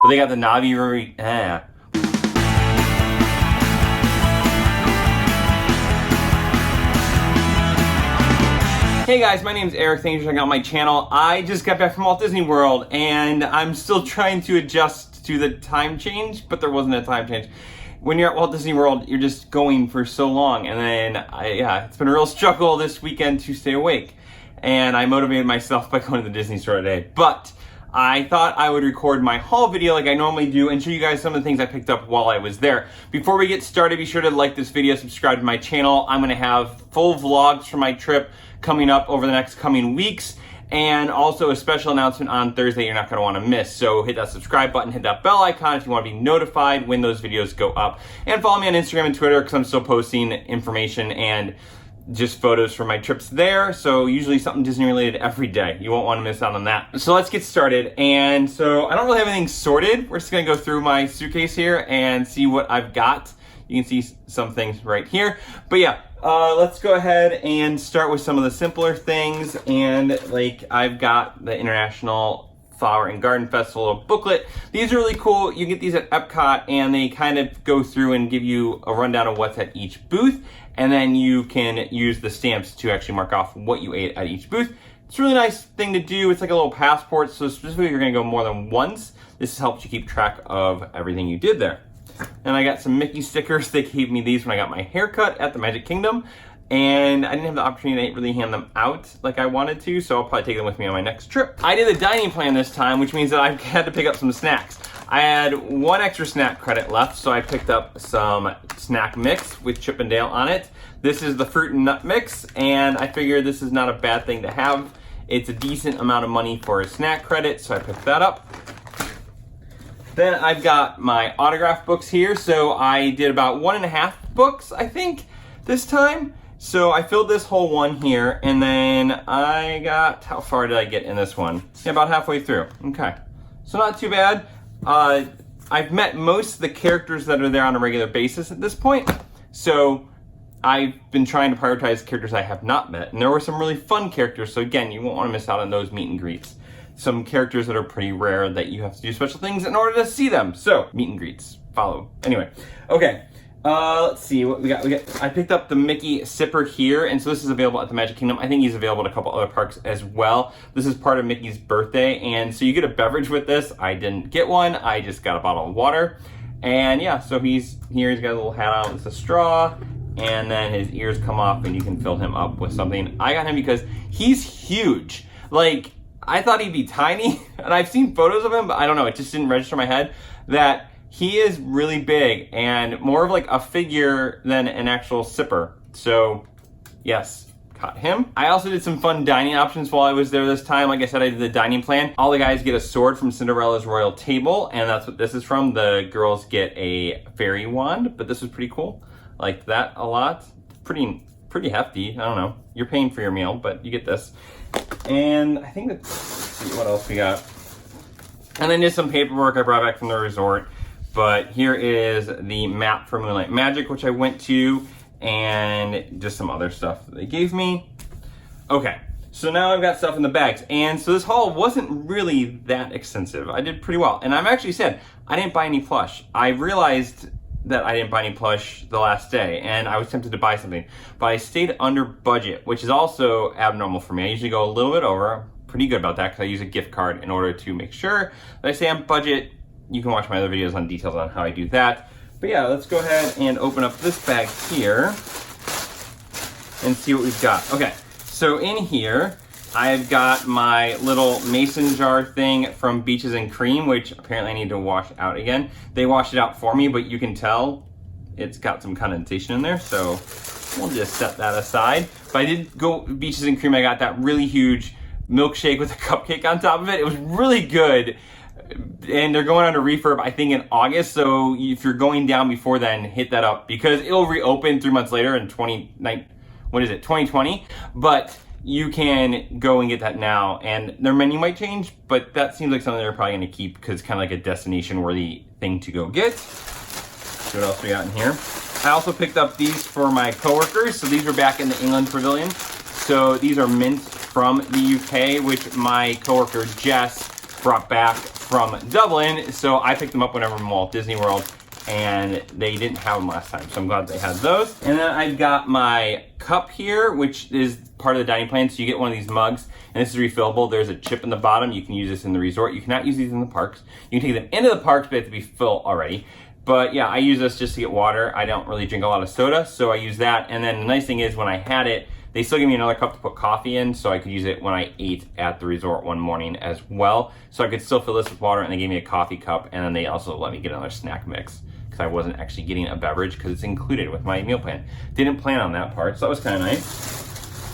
But they got the Navi. Hey guys, my name is Eric. Thanks for checking out my channel. I just got back from Walt Disney World and I'm still trying to adjust to the time change, but there wasn't a time change. When you're at Walt Disney World, you're just going for so long, and then it's been a real struggle this weekend to stay awake. And I motivated myself by going to the Disney store today. But I thought I would record my haul video like I normally do and show you guys some of the things I picked up while I was there. Before we get started, be sure to like this video, subscribe to my channel. I'm gonna have full vlogs from my trip coming up over the next coming weeks, and also a special announcement on Thursday you're not going to want to miss. So hit that subscribe button, hit that bell icon if you want to be notified when those videos go up, and follow me on Instagram and Twitter because I'm still posting information and just photos from my trips there. So usually something Disney related every day. You won't want to miss out on that. So let's get started. And so I don't really have anything sorted. We're just going to go through my suitcase here and see what I've got. You can see some things right here, but yeah, let's go ahead and start with some of the simpler things. And like, I've got the International Flower and Garden Festival booklet. These are really cool. You get these at Epcot, and they kind of go through and give you a rundown of what's at each booth, and then you can use the stamps to actually mark off what you ate at each booth. It's a really nice thing to do. It's like a little passport, so specifically if you're gonna go more than once, this helps you keep track of everything you did there. And I got some Mickey stickers. They gave me these when I got my haircut at the Magic Kingdom, and I didn't have the opportunity to really hand them out like I wanted to, so I'll probably take them with me on my next trip. I did a dining plan this time, which means that I had to pick up some snacks. I had one extra snack credit left, so I picked up some snack mix with Chip and Dale on it. This is the fruit and nut mix, and I figured this is not a bad thing to have. It's a decent amount of money for a snack credit, so I picked that up. Then I've got my autograph books here. So I did about 1.5 books, I think, this time. So I filled this whole one here, and then I got, how far did I get in this one? Yeah, about halfway through. Okay, so not too bad. I've met most of the characters that are there on a regular basis at this point. So I've been trying to prioritize characters I have not met, and there were some really fun characters. So again, you won't want to miss out on those meet and greets. Some characters that are pretty rare that you have to do special things in order to see them. So, meet and greets, follow. Anyway, okay, let's see what we got. I picked up the Mickey sipper here, and so this is available at the Magic Kingdom. I think he's available at a couple other parks as well. This is part of Mickey's birthday, and so you get a beverage with this. I didn't get one, I just got a bottle of water. And yeah, so he's here, he's got a little hat on with a straw, and then his ears come off and you can fill him up with something. I got him because he's huge. Like, I thought he'd be tiny, and I've seen photos of him, but I don't know, it just didn't register in my head that he is really big and more of like a figure than an actual sipper. So yes, got him. I also did some fun dining options while I was there this time. Like I said, I did the dining plan. All the guys get a sword from Cinderella's royal table, and that's what this is from. The girls get a fairy wand, but this was pretty cool. Liked that a lot. Pretty hefty, I don't know. You're paying for your meal, but you get this. And I think let's see what else we got. And then just some paperwork I brought back from the resort. But here is the map for Moonlight Magic, which I went to, and just some other stuff that they gave me. Okay, so now I've got stuff in the bags. And so this haul wasn't really that extensive. I did pretty well. And I've actually said, I didn't buy any plush. I realized that I didn't buy any plush the last day, and I was tempted to buy something, but I stayed under budget, which is also abnormal for me. I usually go a little bit over. I'm pretty good about that because I use a gift card in order to make sure that I stay on budget. You can watch my other videos on details on how I do that. But yeah, let's go ahead and open up this bag here and see what we've got. Okay, so in here, I've got my little mason jar thing from Beaches and Cream, which apparently I need to wash out again. They washed it out for me, but you can tell it's got some condensation in there, so we'll just set that aside. But I did go Beaches and Cream. I got that really huge milkshake with a cupcake on top of it. It was really good. And they're going on a refurb, I think, in August. So if you're going down before then, hit that up because it'll reopen 3 months later in 2020. But you can go and get that now, and their menu might change, but that seems like something they're probably going to keep because it's kind of like a destination-worthy thing to go get. See what else we got in here. I also picked up these for my coworkers. So these were back in the England Pavilion. So these are mints from the UK, which my coworker Jess brought back from Dublin, so I picked them up whenever I'm in Walt Disney World, and they didn't have them last time, so I'm glad they had those. And then I've got my cup here, which is part of the dining plan, so you get one of these mugs, and this is refillable. There's a chip in the bottom. You can use this in the resort. You cannot use these in the parks. You can take them into the parks, but they have to be full already. But yeah, I use this just to get water. I don't really drink a lot of soda, so I use that. And then the nice thing is when I had it, they still gave me another cup to put coffee in, so I could use it when I ate at the resort one morning as well. So I could still fill this with water, and they gave me a coffee cup, and then they also let me get another snack mix, because I wasn't actually getting a beverage because it's included with my meal plan. Didn't plan on that part, so that was kind of nice.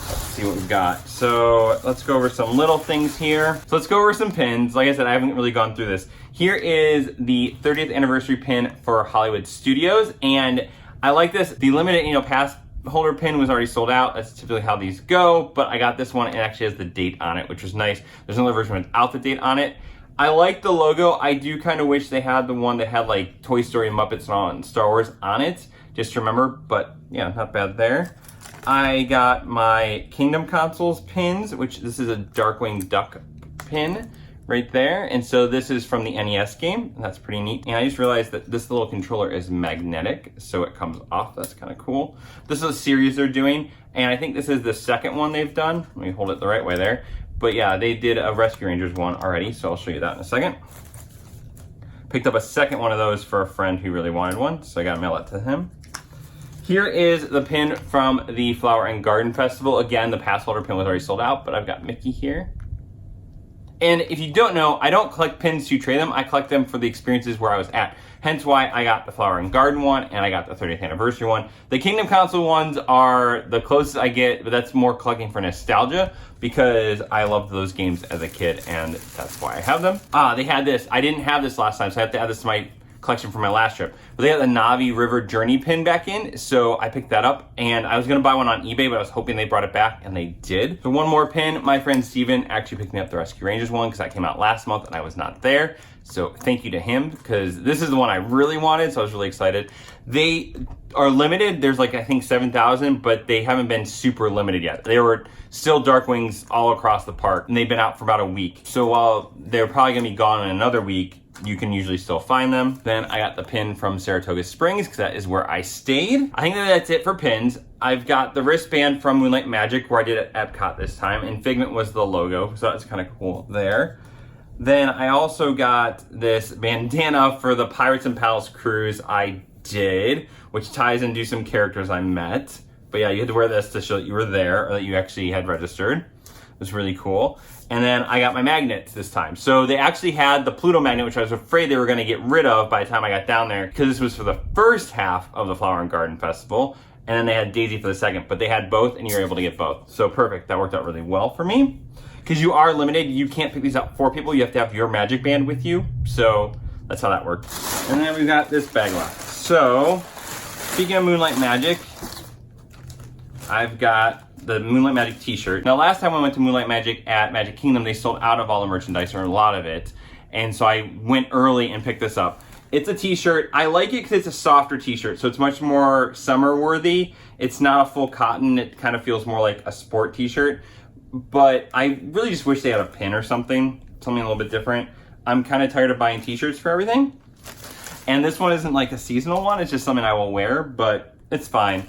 Let's see what we've got. So let's go over some little things here. So let's go over some pins. Like I said, I haven't really gone through this. Here is the 30th anniversary pin for Hollywood Studios, and I like this. The limited pass holder pin was already sold out. That's typically how these go, but I got this one. It actually has the date on it, which was nice. There's another version without the date on it. I like the logo. I do kind of wish they had the one that had like Toy Story, Muppets, and all, and Star Wars on it, just to remember, but yeah, not bad there. I got my Kingdom Consoles pins, which this is a Darkwing Duck pin right there. And so this is from the NES game. That's pretty neat. And I just realized that this little controller is magnetic, so it comes off. That's kind of cool. This is a series they're doing, and I think this is the second one they've done. Let me hold it the right way there. But yeah, they did a Rescue Rangers one already, so I'll show you that in a second. Picked up a second one of those for a friend who really wanted one, so I gotta mail it to him. Here is the pin from the Flower and Garden Festival. Again, the pass holder pin was already sold out, but I've got Mickey here. And if you don't know, I don't collect pins to trade them. I collect them for the experiences where I was at. Hence why I got the Flower and Garden one, and I got the 30th anniversary one. The Kingdom Console ones are the closest I get, but that's more collecting for nostalgia because I loved those games as a kid, and that's why I have them. They had this. I didn't have this last time, so I have to add this to my collection for my last trip. But they got the Navi River Journey pin back in, so I picked that up, and I was gonna buy one on eBay, but I was hoping they brought it back, and they did. So one more pin, my friend Steven actually picked me up the Rescue Rangers one because that came out last month and I was not there. So thank you to him, because this is the one I really wanted, so I was really excited. They are limited. There's like, I think 7,000, but they haven't been super limited yet. They were still Darkwings all across the park, and they've been out for about a week. So while they're probably gonna be gone in another week, you can usually still find them. Then I got the pin from Saratoga Springs because that is where I stayed. I think that's it for pins. I've got the wristband from Moonlight Magic where I did it at Epcot this time, and Figment was the logo, so that's kind of cool there. Then I also got this bandana for the Pirates and Palace cruise I did, which ties into some characters I met. But yeah, you had to wear this to show that you were there or that you actually had registered. It was really cool. And then I got my magnets this time. So they actually had the Pluto magnet, which I was afraid they were gonna get rid of by the time I got down there, because this was for the first half of the Flower and Garden Festival. And then they had Daisy for the second, but they had both and you were able to get both. So perfect, that worked out really well for me. Because you are limited, you can't pick these up for people, you have to have your magic band with you. So that's how that worked. And then we've got this bag left. So, speaking of Moonlight Magic, I've got the Moonlight Magic t-shirt. Now last time I went to Moonlight Magic at Magic Kingdom, they sold out of all the merchandise, or a lot of it. And so I went early and picked this up. It's a t-shirt. I like it because it's a softer t-shirt, so it's much more summer worthy. It's not a full cotton. It kind of feels more like a sport t-shirt. But I really just wish they had a pin or something a little bit different. I'm kind of tired of buying t-shirts for everything. And this one isn't like a seasonal one. It's just something I will wear, but it's fine.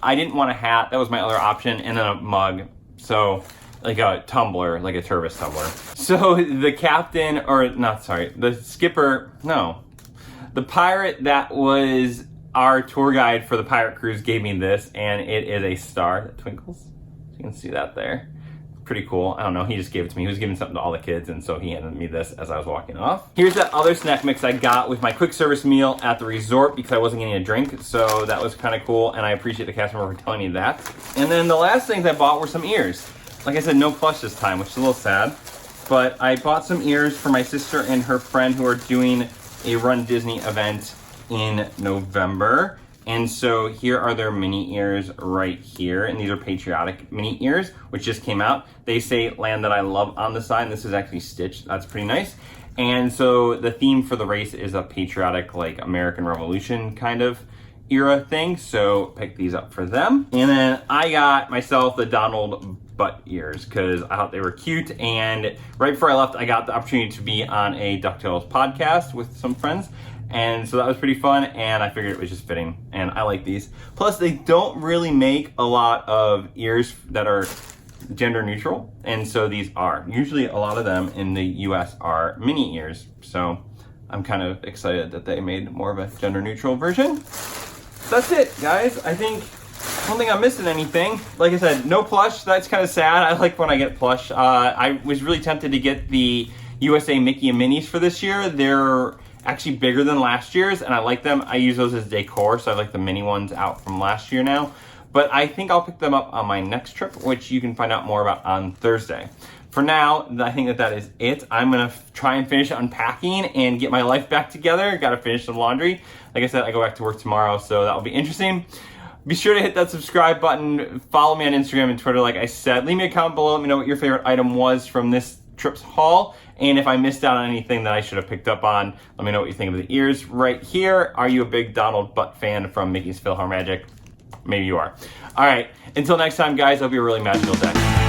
I didn't want a hat. That was my other option, and then a mug. So like a tumbler, like a Turvis tumbler. So the captain, or not, sorry, the skipper, no. The pirate that was our tour guide for the pirate cruise gave me this, and it is a star that twinkles. You can see that there. Pretty cool. I don't know, he just gave it to me. He was giving something to all the kids, and so he handed me this as I was walking off. Here's that other snack mix I got with my quick service meal at the resort because I wasn't getting a drink, so that was kind of cool, and I appreciate the cast member for telling me that. And then the last things I bought were some ears. Like I said, no plush this time, which is a little sad, but I bought some ears for my sister and her friend who are doing a Run Disney event in November. And so here are their mini ears right here, and these are patriotic mini ears, which just came out. They say "Land That I Love" on the side, and this is actually stitched. That's pretty nice. And so the theme for the race is a patriotic, like American Revolution kind of era thing, so pick these up for them. And then I got myself the Donald butt ears because I thought they were cute, and right before I left I got the opportunity to be on a DuckTales podcast with some friends, and so that was pretty fun, and I figured it was just fitting, and I like these. Plus they don't really make a lot of ears that are gender neutral, and so these are. Usually a lot of them in the US are mini ears, so I'm kind of excited that they made more of a gender neutral version. That's it, guys. I don't think I'm missing anything. Like I said, no plush. That's kind of sad. I like when I get plush. I was really tempted to get the USA Mickey and Minnie's for this year. They're actually bigger than last year's, and I like them. I use those as decor, so I like the mini ones out from last year now. But I think I'll pick them up on my next trip, which you can find out more about on Thursday. For now, I think that is it. I'm gonna try and finish unpacking and get my life back together. Gotta finish some laundry. Like I said, I go back to work tomorrow, so that'll be interesting. Be sure to hit that subscribe button. Follow me on Instagram and Twitter, like I said. Leave me a comment below. Let me know what your favorite item was from this trip's haul. And if I missed out on anything that I should have picked up on, let me know what you think of the ears right here. Are you a big Donald Butt fan from Mickey's PhilharMagic? Maybe you are. All right, until next time, guys, I hope you have a really magical day.